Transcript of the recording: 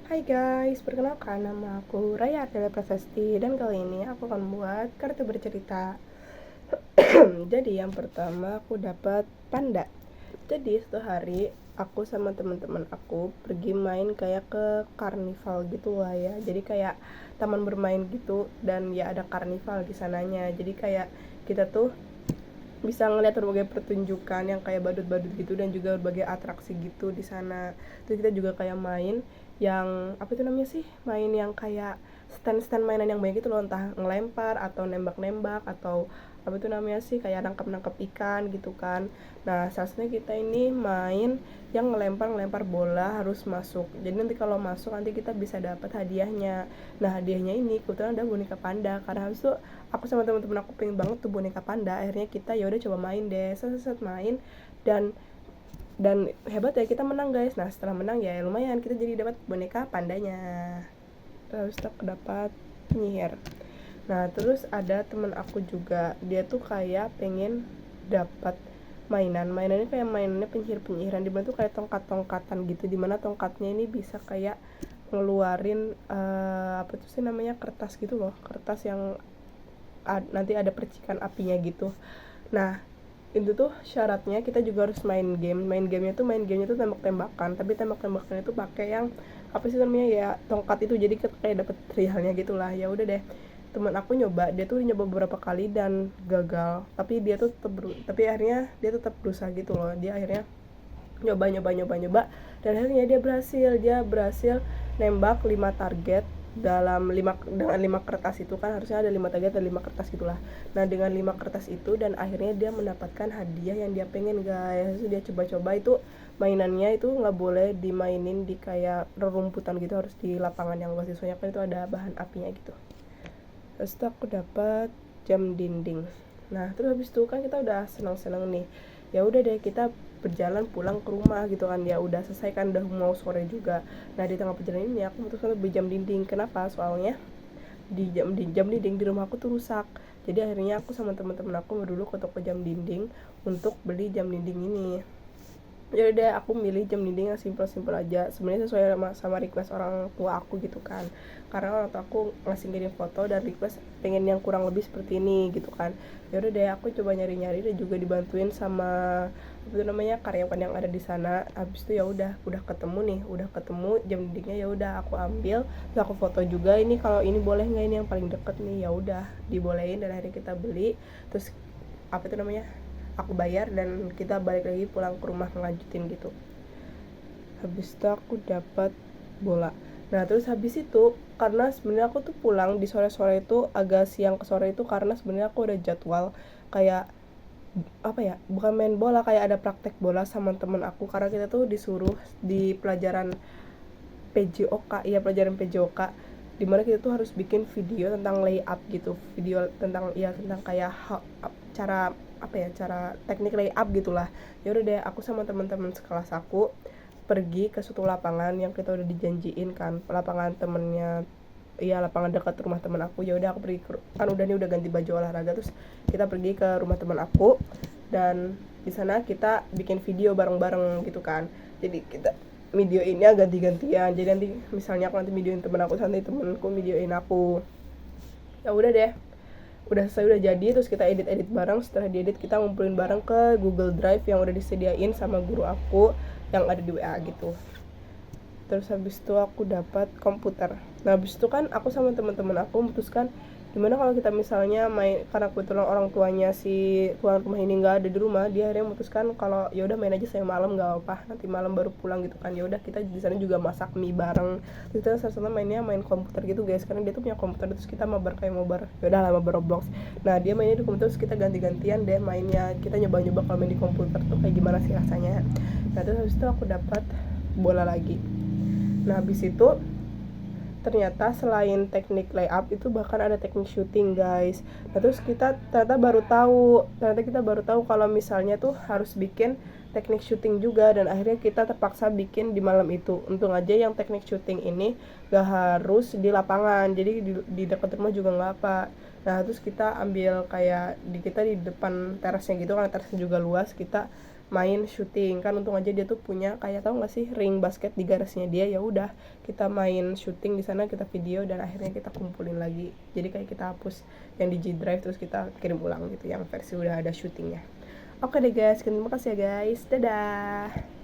Hai guys, perkenalkan nama aku Raya Ardela Prasasti dan kali ini aku akan membuat kartu bercerita. Jadi yang pertama aku dapat panda. Jadi suatu hari aku sama teman-teman aku pergi main kayak ke karnival gitu lah ya. Jadi kayak taman bermain gitu dan ya ada karnival di sananya. Jadi kayak kita tuh bisa ngeliat berbagai pertunjukan yang kayak badut-badut gitu dan juga berbagai atraksi gitu di sana. Terus kita juga kayak main yang apa itu namanya sih, main yang kayak stand-stand mainan yang banyak itu loh, entah ngelempar atau nembak-nembak atau apa itu namanya sih, kayak nangkep-nangkep ikan gitu kan. Nah seharusnya kita ini main yang ngelempar bola harus masuk, jadi nanti kalau masuk nanti kita bisa dapat hadiahnya. Nah hadiahnya ini kebetulan ada boneka panda, karena habis itu aku sama teman-teman aku pengen banget tuh boneka panda. Akhirnya kita ya udah coba main deh, set main dan hebat ya, kita menang guys. Nah setelah menang ya lumayan, kita jadi dapat boneka pandanya. Terus kita dapat penyihir. Nah terus ada teman aku juga, dia tuh kayak pengen dapat mainannya kayak mainannya penyihir-penyihiran, dimana tuh kayak tongkat-tongkatan gitu, dimana tongkatnya ini bisa kayak ngeluarin apa tuh sih namanya, kertas gitu loh, kertas yang nanti ada percikan apinya gitu. Nah itu tuh syaratnya kita juga harus main gamenya tuh tembak-tembakan, tapi tembak-tembakannya tuh pakai yang apa sih namanya ya, tongkat itu, jadi kayak dapet trialnya gitulah. Ya udah deh, teman aku nyoba, dia tuh nyoba beberapa kali dan gagal, tapi akhirnya dia tetap berusaha gitu loh. Dia akhirnya nyoba dan akhirnya dia berhasil nembak 5 target dengan 5 kertas itu kan, harusnya ada 5 target dan 5 kertas gitulah. Nah dengan 5 kertas itu, dan akhirnya dia mendapatkan hadiah yang dia pengen guys. Terus dia coba-coba itu mainannya itu nggak boleh dimainin di kayak rerumputan gitu, harus di lapangan yang luas, soalnya kan itu ada bahan apinya gitu. Terus itu aku dapat jam dinding. Nah terus habis itu kan kita udah senang-senang nih, ya udah deh kita berjalan pulang ke rumah gitu kan, ya udah selesai kan, udah mau sore juga. Nah di tengah perjalanan ini aku memutuskan beli jam dinding. Kenapa? Soalnya jam dinding di rumah aku tuh rusak. Jadi akhirnya aku sama teman-teman aku dulu ke toko jam dinding untuk beli jam dinding ini. Ya udah aku milih jam dinding yang simpel-simpel aja, sebenarnya sesuai sama request orang tua aku gitu kan, karena orang tua aku ngasih ngirim foto dan request pengen yang kurang lebih seperti ini gitu kan. Ya udah deh aku coba nyari-nyari dan juga dibantuin sama apa itu namanya, karyawan yang ada di sana. Habis itu ya udah ketemu jam dindingnya, ya udah aku ambil, terus aku foto juga, ini kalau ini boleh nggak, ini yang paling deket nih. Ya udah dibolehin dan akhirnya kita beli. Terus apa itu namanya, aku bayar dan kita balik lagi pulang ke rumah ngelanjutin gitu. Habis itu aku dapat bola. Nah terus habis itu, karena sebenarnya aku tuh pulang di sore-sore itu, agak siang ke sore itu, karena sebenarnya aku udah jadwal kayak apa ya, bukan main bola, kayak ada praktek bola sama temen aku, karena kita tuh disuruh di pelajaran PJOK, iya pelajaran PJOK, dimana kita tuh harus bikin video tentang layout gitu, video tentang ya tentang kayak cara apa ya, cara teknik layout gitulah. Ya udah deh aku sama teman-teman sekelas aku pergi ke suatu lapangan yang kita udah dijanjiin kan, lapangan temennya, iya lapangan dekat rumah teman aku. Ya udah aku pergi kan udah nih, udah ganti baju olahraga, terus kita pergi ke rumah teman aku dan di sana kita bikin video bareng-bareng gitu kan. Jadi kita video ini ganti-gantian, jadi nanti misalnya aku nanti videoin temen aku, nanti temenku videoin aku. Ya udah deh, udah selesai, udah jadi, terus kita edit bareng. Setelah diedit kita ngumpulin bareng ke Google Drive yang udah disediain sama guru aku yang ada di WA gitu. Terus habis itu aku dapat komputer. Nah habis itu kan aku sama teman-teman aku memutuskan, gimana kalau kita misalnya main, karena kebetulan orang tuanya si tuan rumah ini nggak ada di rumah, dia akhirnya memutuskan kalau ya udah main aja saya malam, nggak apa, nanti malam baru pulang gitu kan. Ya udah kita di sana juga masak mie bareng. Terus kita sama main komputer gitu guys, karena dia tuh punya komputer, terus kita mabar kayak mabar, ya udah lah mabar Roblox. Nah dia mainnya di komputer, terus kita ganti-gantian deh mainnya, kita nyoba-nyoba kalau main di komputer tuh kayak gimana sih rasanya. Nah terus habis itu aku dapat bola lagi. Nah habis itu ternyata selain teknik layup itu bahkan ada teknik shooting guys. Nah terus kita baru tahu kalau misalnya tuh harus bikin teknik shooting juga, dan akhirnya kita terpaksa bikin di malam itu. Untung aja yang teknik shooting ini gak harus di lapangan, jadi di dekat rumah juga nggak apa. Nah terus kita ambil kayak kita di depan terasnya gitu, karena terasnya juga luas, kita main syuting. Kan untung aja dia tuh punya kayak, tahu nggak sih, ring basket di garasinya dia. Ya udah, kita main syuting di sana, kita video, dan akhirnya kita kumpulin lagi. Jadi kayak kita hapus yang di G Drive, terus kita kirim ulang gitu yang versi udah ada syutingnya. Oke deh guys, terima kasih ya guys, dadah.